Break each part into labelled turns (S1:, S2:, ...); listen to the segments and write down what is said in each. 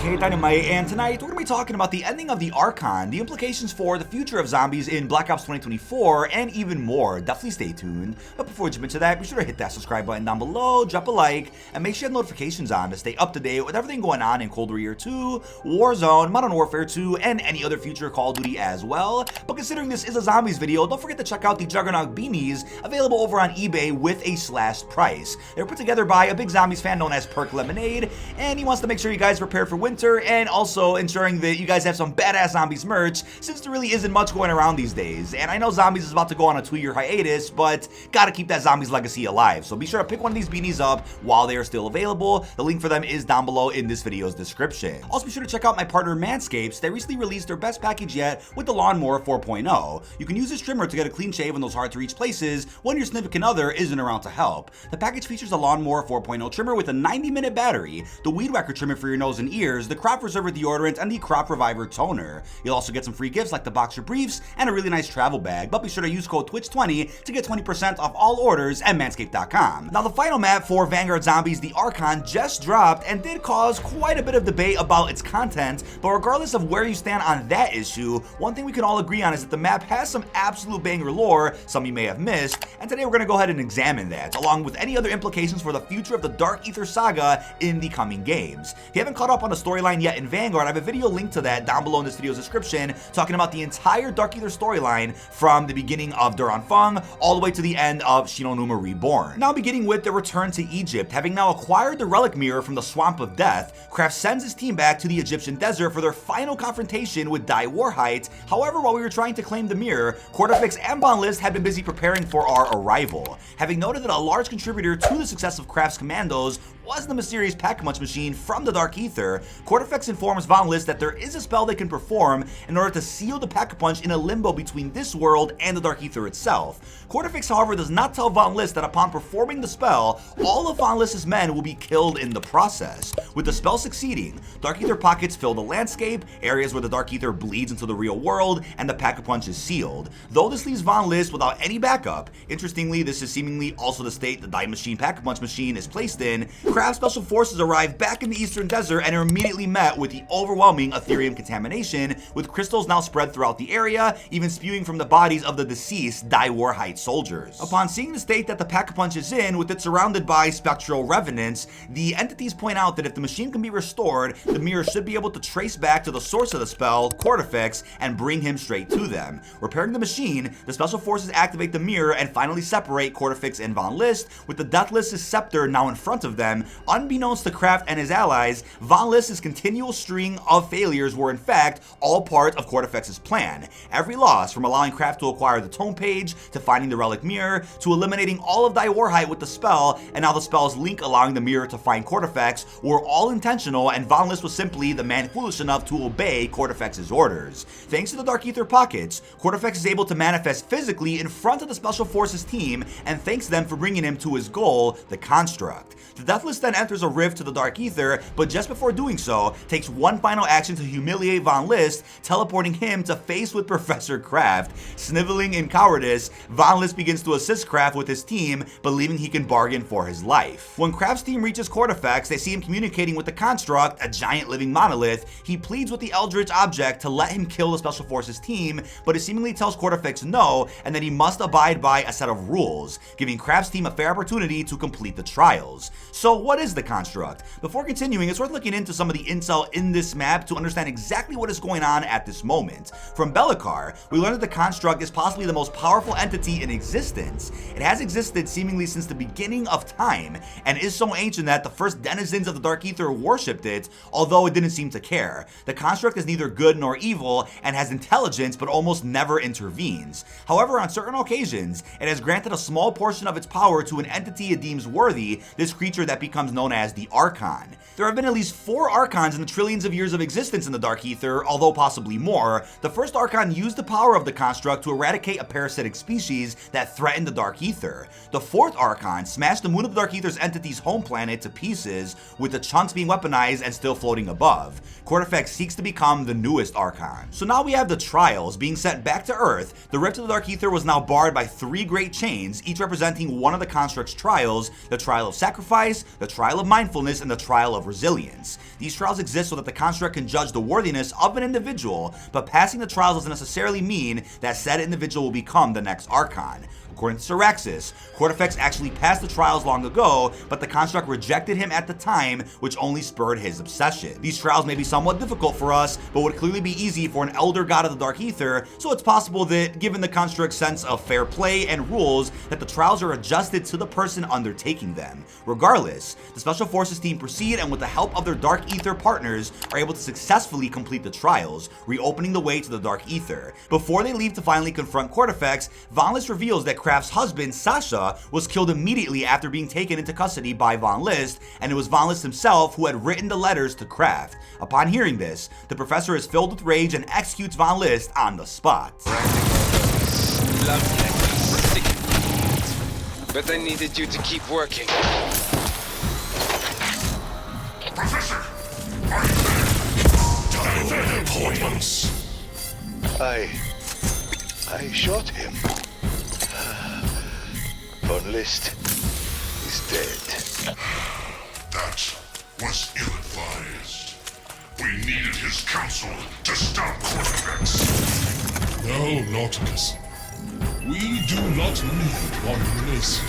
S1: dkdynamite, and tonight we're going to be talking about the ending of the Archon, the implications for the future of zombies in Black Ops 2024, and even more. Definitely stay tuned. But before we jump into that, be sure to hit that subscribe button down below, drop a like, and make sure you have notifications on to stay up to date with everything going on in Cold War 2, Warzone, Modern Warfare 2, and any other future Call of Duty as well. But considering this is a zombies video, don't forget to check out the Juggernog Beanies available over on eBay with a slashed price. They were put together by a big zombies fan known as Perk Lemonade, and he wants to make sure you guys prepare for winter and also ensuring that you guys have some badass zombies merch since there really isn't much going around these days. And I know zombies is about to go on a 2-year hiatus, but gotta keep that zombies legacy alive. So be sure to pick one of these beanies up while they are still available. The link for them is down below in this video's description. Also be sure to check out my partner Manscaped. They recently released their best package yet with the Lawnmower 4.0. You can use this trimmer to get a clean shave in those hard to reach places when your significant other isn't around to help. The package features a Lawnmower 4.0 trimmer with a 90-minute battery, the Weed Whacker trimmer for your nose and ears, the Crop Preserver deodorant, and the Crop Reviver toner. You'll also get some free gifts like the boxer briefs and a really nice travel bag, but be sure to use code TWITCH20 to get 20% off all orders at manscaped.com. Now the final map for Vanguard Zombies, the Archon, just dropped and did cause quite a bit of debate about its content, but regardless of where you stand on that issue, one thing we can all agree on is that the map has some absolute banger lore, some you may have missed, and today we're going to go ahead and examine that, along with any other implications for the future of the Dark Ether saga in the coming games. If you haven't caught up on the storyline yet in Vanguard, I have a video linked to that down below in this video's description, talking about the entire Dark Ether storyline from the beginning of Duran Feng all the way to the end of Shinonuma Reborn. Now beginning with the return to Egypt. Having now acquired the relic mirror from the Swamp of Death, Kraft sends his team back to the Egyptian desert for their final confrontation with Die Warhite. However, while we were trying to claim the mirror, Quarterfix and Von List had been busy preparing for our arrival. Having noted that a large contributor to the success of Kraft's commandos was the mysterious Pack-a-Punch machine from the Dark Ether, Quarterfix informs Von List that there is a spell they can perform in order to seal the Pack-a-Punch in a limbo between this world and the Dark Ether itself. Quarterfix, however, does not tell Von List that upon performing the spell, all of Von List's men will be killed in the process. With the spell succeeding, Dark Ether pockets fill the landscape, areas where the Dark Ether bleeds into the real world, and the Pack-a-Punch is sealed. Though this leaves Von List without any backup, interestingly, this is seemingly also the state the Die Machine Pack-a-Punch machine is placed in, Kraft Special Forces arrive back in the Eastern Desert and are immediately met with the overwhelming Ethereum contamination, with crystals now spread throughout the area, even spewing from the bodies of the deceased Die Warhite soldiers. Upon seeing the state that the Pack-a-Punch is in, with it surrounded by spectral revenants, the entities point out that if the machine can be restored, the mirror should be able to trace back to the source of the spell, Quarterfix, and bring him straight to them. Repairing the machine, the Special Forces activate the mirror and finally separate Quarterfix and Von List, with the Deathless's scepter now in front of them. Unbeknownst to Kraft and his allies, Von List's continual string of failures were in fact all part of Quarterfix's plan. Every loss, from allowing Kraft to acquire the tome page, to finding the relic mirror, to eliminating all of Die Warhite with the spell, and now the spell's link allowing the mirror to find Quarterfix, were all intentional, and Von List was simply the man foolish enough to obey Quarterfix's orders. Thanks to the Dark Ether pockets, Quarterfix is able to manifest physically in front of the Special Forces team and thanks them for bringing him to his goal, the Construct. The Deathless then enters a rift to the Dark Ether, but just before doing so, takes one final action to humiliate Von List, teleporting him to face with Professor Kraft. Sniveling in cowardice, Von List begins to assist Kraft with his team, believing he can bargain for his life. When Kraft's team reaches Quarterfix, they see him communicating with the Construct, a giant living monolith. He pleads with the Eldritch object to let him kill the Special Forces team, but it seemingly tells Quarterfix no, and that he must abide by a set of rules, giving Kraft's team a fair opportunity to complete the trials. So what is the Construct? Before continuing, it's worth looking into some of the intel in this map to understand exactly what is going on at this moment. From Belikar, we learned that the Construct is possibly the most powerful entity in existence. It has existed seemingly since the beginning of time, and is so ancient that the first denizens of the Dark Ether worshipped it, although it didn't seem to care. The Construct is neither good nor evil, and has intelligence but almost never intervenes. However, on certain occasions, it has granted a small portion of its power to an entity it deems worthy, this creature that becomes known as the Archon. There have been at least 4 Archons in the trillions of years of existence in the Dark Ether, although possibly more. The first Archon used the power of the Construct to eradicate a parasitic species that threatened the Dark Ether. The 4th Archon smashed the moon of the Dark Ether's entity's home planet to pieces, with the chunks being weaponized and still floating above. Quarterfix seeks to become the newest Archon. So now we have the Trials being sent back to Earth. The rift to the Dark Ether was now barred by 3 great chains, each representing one of the Construct's trials: the Trial of Sacrifice, the trial of mindfulness, and the trial of resilience. These trials exist so that the construct can judge the worthiness of an individual, but passing the trials doesn't necessarily mean that said individual will become the next Archon. According to Syraxis, Cortifex actually passed the trials long ago, but the construct rejected him at the time, which only spurred his obsession. These trials may be somewhat difficult for us, but would clearly be easy for an elder god of the Dark Ether, so it's possible that, given the construct's sense of fair play and rules, that the trials are adjusted to the person undertaking them. Regardless, the Special Forces team proceed and with the help of their Dark Ether partners are able to successfully complete the trials, reopening the way to the Dark Ether. Before they leave to finally confront Cortifex, Von List reveals that Kraft's husband, Sasha, was killed immediately after being taken into custody by Von List, and it was Von List himself who had written the letters to Kraft. Upon hearing this, the professor is filled with rage and executes Von List on the spot.
S2: But I needed you to keep working.
S3: Professor! Double appointments.
S4: I shot him. Von List is dead.
S3: That was ill-advised. We needed his counsel to stop Cortifex. No, Nauticus. We do not need Von List.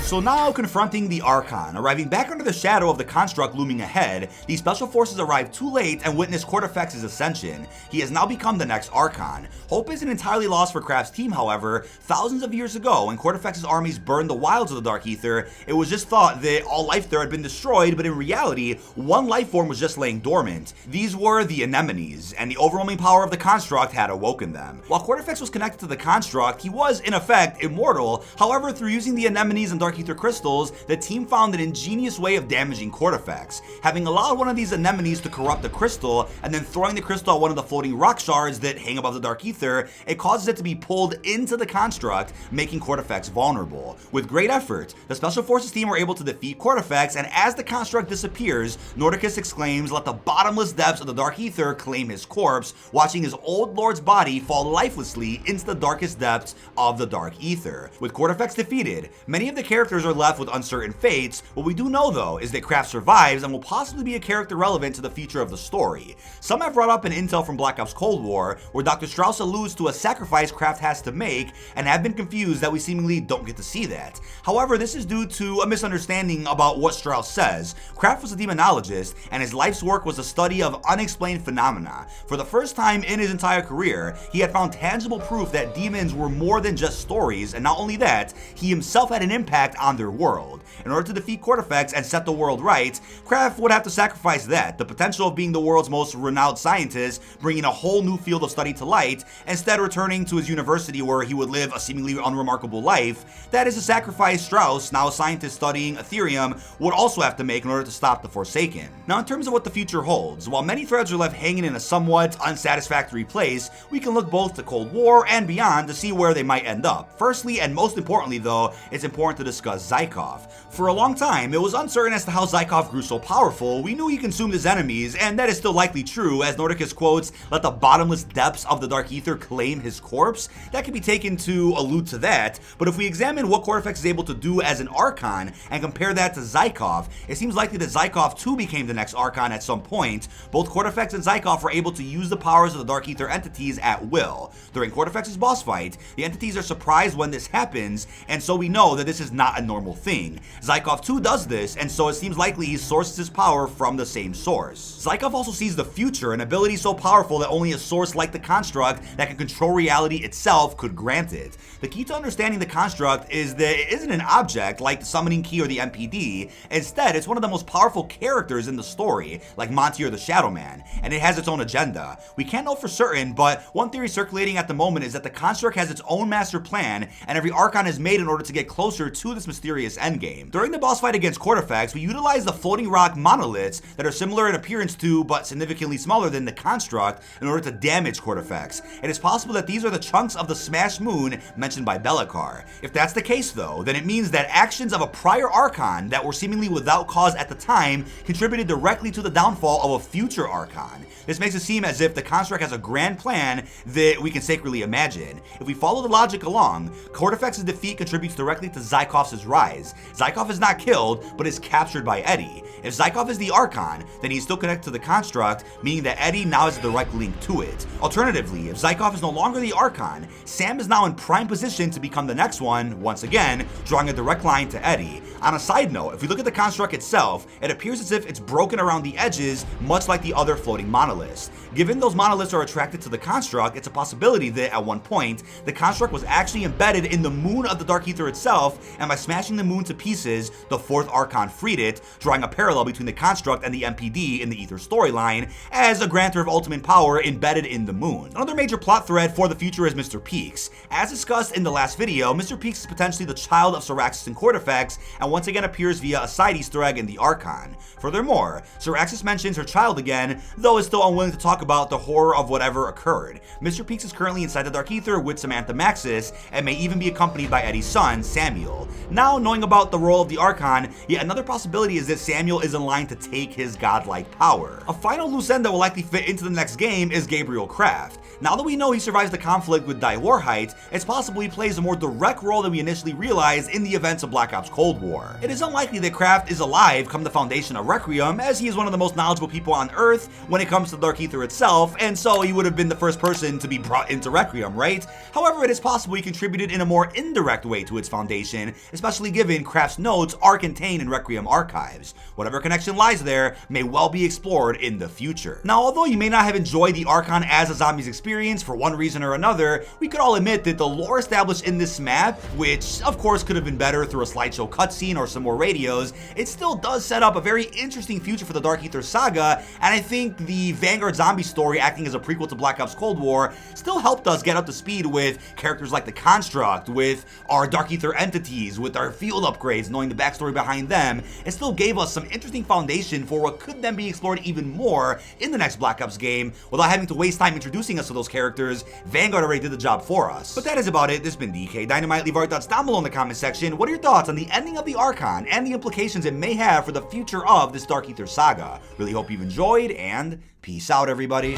S1: So now, confronting the Archon, arriving back under the shadow of the construct looming ahead, the Special Forces arrive too late and witness Cortifex's ascension. He has now become the next Archon. Hope isn't entirely lost for Kraft's team, however. Thousands of years ago, when Cortifex's armies burned the wilds of the Dark Ether, it was just thought that all life there had been destroyed, but in reality, one life form was just laying dormant. These were the Anemones, and the overwhelming power of the construct had awoken them. While Cortifex was connected to the construct, he was, in effect, immortal. However, through using the Anemones and Dark Ether crystals, the team found an ingenious way of damaging Cortifex, having allowed one of these Anemones to corrupt the crystal, and then throwing the crystal at one of the floating rock shards that hang above the Dark Ether. It causes it to be pulled into the construct, making Cortifex vulnerable. With great effort, the Special Forces team were able to defeat Cortifex, and as the construct disappears, Nordicus exclaims, "Let the bottomless depths of the Dark Ether claim his corpse," watching his old lord's body fall lifelessly into the darkest depths of the Dark Ether. With Cortifex defeated, many of the characters are left with uncertain fates. What we do know, though, is that Kraft survives and will possibly be a character relevant to the future of the story. Some have brought up an intel from Black Ops Cold War, where Dr. Strauss alludes to a sacrifice Kraft has to make, and have been confused that we seemingly don't get to see that. However, this is due to a misunderstanding about what Strauss says. Kraft was a demonologist, and his life's work was the study of unexplained phenomena. For the first time in his entire career, he had found tangible proof that demons were more than just stories, and not only that, he himself had an impact on their world. In order to defeat Cortifex and set the world right, Kraft would have to sacrifice that, the potential of being the world's most renowned scientist, bringing a whole new field of study to light, instead returning to his university where he would live a seemingly unremarkable life. That is a sacrifice Strauss, now a scientist studying Ethereum, would also have to make in order to stop the Forsaken. Now, in terms of what the future holds, while many threads are left hanging in a somewhat unsatisfactory place, we can look both to Cold War and beyond to see where they might end up. Firstly, and most importantly though, it's important to discuss Zykov. For a long time, it was uncertain as to how Zykov grew so powerful. We knew he consumed his enemies, and that is still likely true, as Nordicus quotes, "Let the bottomless depths of the Dark Ether claim his corpse." That can be taken to allude to that, but if we examine what Cortifex is able to do as an Archon and compare that to Zykov, it seems likely that Zykov too became the next Archon at some point. Both Cortifex and Zykov were able to use the powers of the Dark Ether entities at will. During Cortifex's boss fight, the entities are surprised when this happens, and so we know that this is not a normal thing. Zykov too does this, and so it seems likely he sources his power from the same source. Zykov also sees the future, an ability so powerful that only a source like the construct that can control reality itself could grant it. The key to understanding the construct is that it isn't an object like the summoning key or the MPD. Instead, it's one of the most powerful characters in the story, like Monty or the Shadow Man, and it has its own agenda. We can't know for certain, but one theory circulating at the moment is that the construct has its own master plan, and every Archon is made in order to get closer to this mysterious endgame. During the boss fight against Cortifex, we utilize the floating rock monoliths that are similar in appearance to, but significantly smaller than the construct, in order to damage Cortifex. It is possible that these are the chunks of the smashed moon mentioned by Be'lakor. If that's the case though, then it means that actions of a prior Archon that were seemingly without cause at the time contributed directly to the downfall of a future Archon. This makes it seem as if the construct has a grand plan that we can sacredly imagine. If we follow the logic along, along. Kortifex's defeat contributes directly to Zykov's rise. Zykov is not killed, but is captured by Eddie. If Zykov is the Archon, then he's still connected to the construct, meaning that Eddie now has a direct link to it. Alternatively, if Zykov is no longer the Archon, Sam is now in prime position to become the next one, once again, drawing a direct line to Eddie. On a side note, if we look at the construct itself, it appears as if it's broken around the edges, much like the other floating monoliths. Given those monoliths are attracted to the construct, it's a possibility that at one point, the construct was actually embedded in the moon of the Dark Ether itself, and by smashing the moon to pieces, the fourth Archon freed it, drawing a parallel between the construct and the MPD in the Ether storyline, as a grantor of ultimate power embedded in the moon. Another major plot thread for the future is Mr. Peaks. As discussed in the last video, Mr. Peaks is potentially the child of Syraxis and Kortifex, and once again appears via a side Easter egg in the Archon. Furthermore, Syraxis mentions her child again, though is still unwilling to talk about the horror of whatever occurred. Mr. Peaks is currently inside the Dark Ether with Samantha Maxis, and may even be accompanied by Eddie's son, Samuel. Now, knowing about the role of the Archon, yet another possibility is that Samuel is in line to take his godlike power. A final loose end that will likely fit into the next game is Gabriel Kraft. Now that we know he survives the conflict with Die Warheit, it's possible he plays a more direct role than we initially realized in the events of Black Ops Cold War. It is unlikely that Kraft is alive come the foundation of Requiem, as he is one of the most knowledgeable people on Earth when it comes to the Dark Ether itself, and so he would have been the first person to be brought into Requiem, right? However, it is possible he contributed in a more indirect way to its foundation, especially given Kraft's notes are contained in Requiem archives. Whatever connection lies there may well be explored in the future. Now, although you may not have enjoyed the Archon as a zombies experience for one reason or another, we could all admit that the lore established in this map, which of course could have been better through a slideshow cutscene or some more radios, it still does set up a very interesting future for the Dark Ether saga, and I think the Vanguard zombie story acting as a prequel to Black Ops Cold War still helped us get up to speed with characters like the Construct, with our Dark Ether entities, with our field upgrades, knowing the backstory behind them. It still gave us some interesting foundation for what could then be explored even more in the next Black Ops game without having to waste time introducing us to those characters. Vanguard already did the job for us. But that is about it. This has been dkdynamite. Leave our thoughts down below in the comment section. What are your thoughts on the ending of the Archon and the implications it may have for the future of this Dark Ether saga? Really hope you've enjoyed, and peace out, everybody.